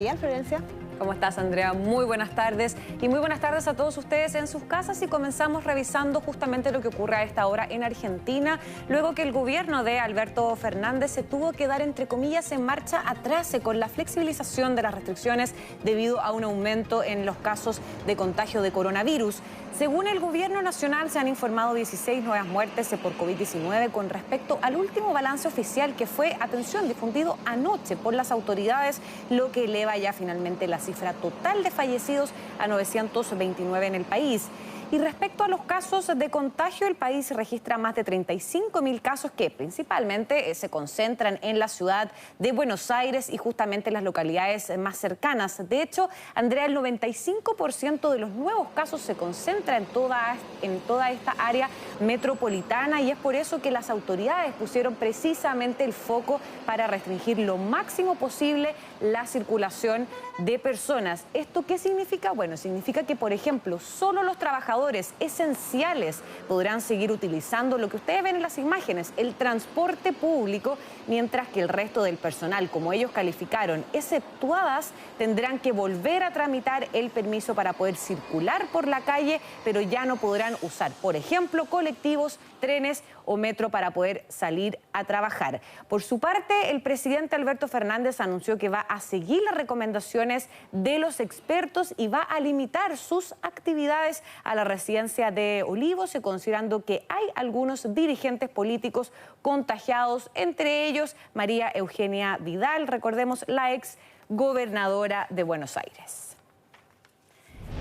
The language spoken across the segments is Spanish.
Bien, Florencia. ¿Cómo estás, Andrea? Muy buenas tardes y muy buenas tardes a todos ustedes en sus casas y comenzamos revisando justamente lo que ocurre a esta hora en Argentina, luego que el gobierno de Alberto Fernández se tuvo que dar, entre comillas, en marcha atrás con la flexibilización de las restricciones debido a un aumento en los casos de contagio de coronavirus. Según el gobierno nacional, se han informado 16 nuevas muertes por COVID-19 con respecto al último balance oficial que fue, atención, difundido anoche por las autoridades, lo que eleva ya finalmente la cifra total de fallecidos a 929 en el país. Y respecto a los casos de contagio, el país registra más de 35.000 casos que principalmente se concentran en la ciudad de Buenos Aires y justamente en las localidades más cercanas. De hecho, Andrea, el 95% de los nuevos casos se concentra en toda esta área metropolitana y es por eso que las autoridades pusieron precisamente el foco para restringir lo máximo posible la circulación de personas. ¿Esto qué significa? Bueno, significa que, por ejemplo, solo los trabajadores esenciales podrán seguir utilizando lo que ustedes ven en las imágenes, el transporte público, mientras que el resto del personal, como ellos calificaron, exceptuadas, tendrán que volver a tramitar el permiso para poder circular por la calle, pero ya no podrán usar, por ejemplo, colectivos, trenes o metro para poder salir a trabajar. Por su parte, el presidente Alberto Fernández anunció que va a seguir las recomendaciones de los expertos y va a limitar sus actividades a la residencia de Olivos, considerando que hay algunos dirigentes políticos contagiados, entre ellos María Eugenia Vidal, recordemos, la ex gobernadora de Buenos Aires.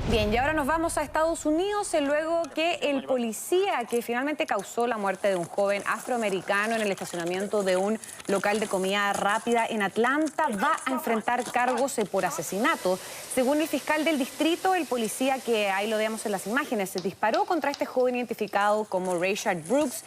Bien, y ahora nos vamos a Estados Unidos, luego que el policía que finalmente causó la muerte de un joven afroamericano en el estacionamiento de un local de comida rápida en Atlanta va a enfrentar cargos por asesinato. Según el fiscal del distrito, el policía, que ahí lo vemos en las imágenes, se disparó contra este joven identificado como Rayshard Brooks.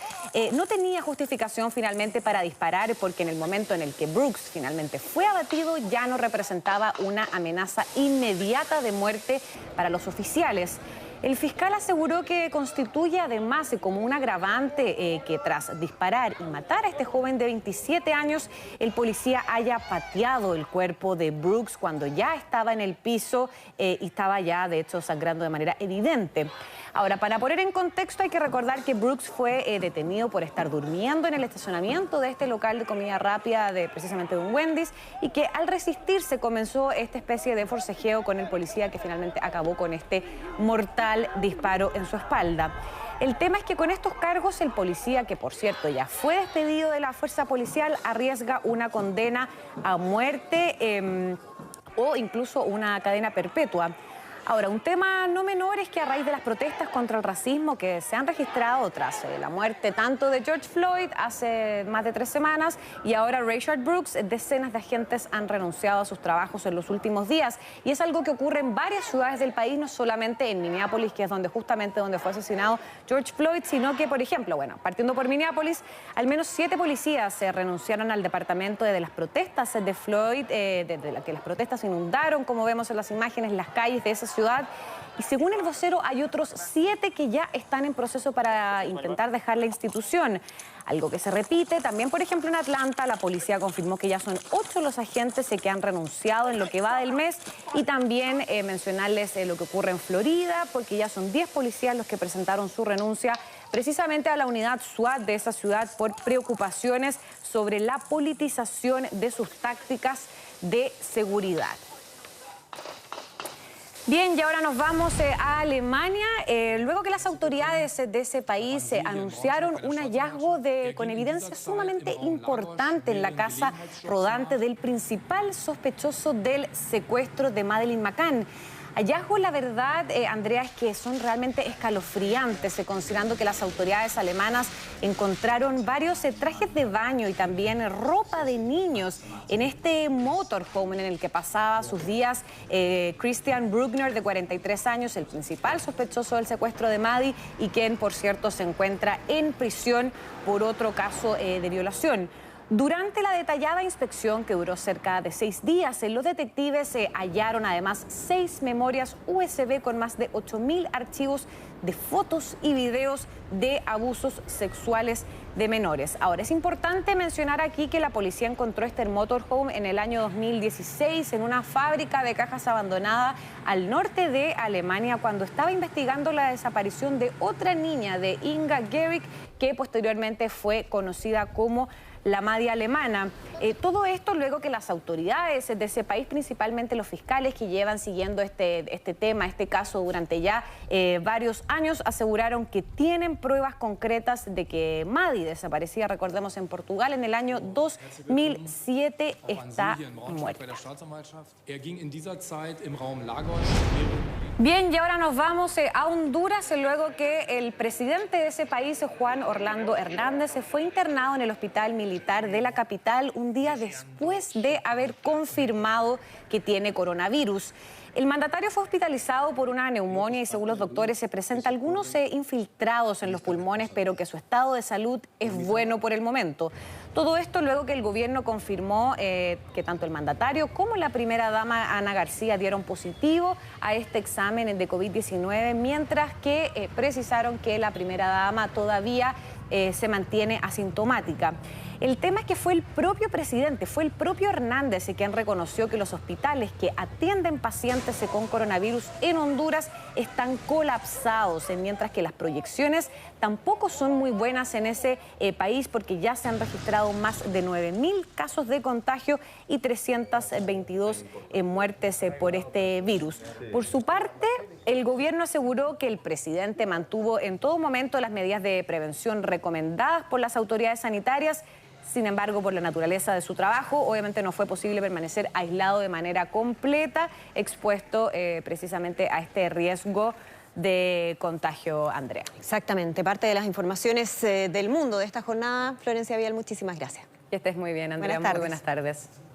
No tenía justificación finalmente para disparar porque en el momento en el que Brooks finalmente fue abatido ya no representaba una amenaza inmediata de muerte para los oficiales. El fiscal aseguró que constituye además como un agravante que tras disparar y matar a este joven de 27 años, el policía haya pateado el cuerpo de Brooks cuando ya estaba en el piso y estaba ya, de hecho, sangrando de manera evidente. Ahora, para poner en contexto, hay que recordar que Brooks fue detenido por estar durmiendo en el estacionamiento de este local de comida rápida precisamente de un Wendy's, y que al resistirse comenzó esta especie de forcejeo con el policía que finalmente acabó con este mortal disparo en su espalda. El tema es que con estos cargos el policía, que por cierto ya fue despedido de la fuerza policial, arriesga una condena a muerte o incluso una cadena perpetua. Ahora, un tema no menor es que a raíz de las protestas contra el racismo que se han registrado tras la muerte tanto de George Floyd hace más de 3 semanas y ahora Rayshard Brooks, decenas de agentes han renunciado a sus trabajos en los últimos días. Y es algo que ocurre en varias ciudades del país, no solamente en Minneapolis, que es justamente donde fue asesinado George Floyd, sino que, por ejemplo, bueno, partiendo por Minneapolis, al menos 7 policías renunciaron al departamento de las protestas de Floyd, de que las protestas inundaron, como vemos en las imágenes, las calles de esa ciudad. Y según el vocero, hay otros 7 que ya están en proceso para intentar dejar la institución. Algo que se repite también, por ejemplo, en Atlanta, la policía confirmó que ya son 8 los agentes que han renunciado en lo que va del mes. Y también mencionarles lo que ocurre en Florida, porque ya son 10 policías los que presentaron su renuncia precisamente a la unidad SWAT de esa ciudad por preocupaciones sobre la politización de sus tácticas de seguridad. Bien, y ahora nos vamos a Alemania, luego que las autoridades de ese país anunciaron un hallazgo con evidencia sumamente importante en la casa rodante del principal sospechoso del secuestro de Madeleine McCann. Hallazgos, la verdad, Andrea, es que son realmente escalofriantes, considerando que las autoridades alemanas encontraron varios trajes de baño y también ropa de niños en este motorhome en el que pasaba sus días Christian Bruckner, de 43 años, el principal sospechoso del secuestro de Maddie y quien, por cierto, se encuentra en prisión por otro caso de violación. Durante la detallada inspección, que duró cerca de 6 días, los detectives hallaron además 6 memorias USB con más de 8.000 archivos de fotos y videos de abusos sexuales de menores. Ahora, es importante mencionar aquí que la policía encontró este motorhome en el año 2016 en una fábrica de cajas abandonada al norte de Alemania, cuando estaba investigando la desaparición de otra niña, de Inga Gehrig, que posteriormente fue conocida como la Madia alemana. Todo esto luego que las autoridades de ese país, principalmente los fiscales que llevan siguiendo este tema, este caso durante ya varios años, aseguraron que tienen pruebas concretas de que Madi, desaparecida, recordemos, en Portugal en el año 2007, está muerta. Bien, y ahora nos vamos a Honduras, luego que el presidente de ese país, Juan Orlando Hernández, fue internado en el hospital militar de la capital un día después de haber confirmado que tiene coronavirus. El mandatario fue hospitalizado por una neumonía y, según los doctores, se presenta algunos infiltrados en los pulmones, pero que su estado de salud es bueno por el momento. Todo esto luego que el gobierno confirmó que tanto el mandatario como la primera dama, Ana García, dieron positivo a este examen de COVID-19, mientras que precisaron que la primera dama todavía se mantiene asintomática. El tema es que fue el propio presidente, fue el propio Hernández quien reconoció que los hospitales que atienden pacientes con coronavirus en Honduras están colapsados, mientras que las proyecciones tampoco son muy buenas en ese país, porque ya se han registrado más de 9.000 casos de contagio y 322 muertes por este virus. Por su parte, el gobierno aseguró que el presidente mantuvo en todo momento las medidas de prevención recomendadas por las autoridades sanitarias. Sin embargo, por la naturaleza de su trabajo, obviamente no fue posible permanecer aislado de manera completa, expuesto precisamente a este riesgo de contagio, Andrea. Exactamente, parte de las informaciones del mundo de esta jornada. Florencia Vial, muchísimas gracias. Que estés muy bien, Andrea. Muy buenas tardes.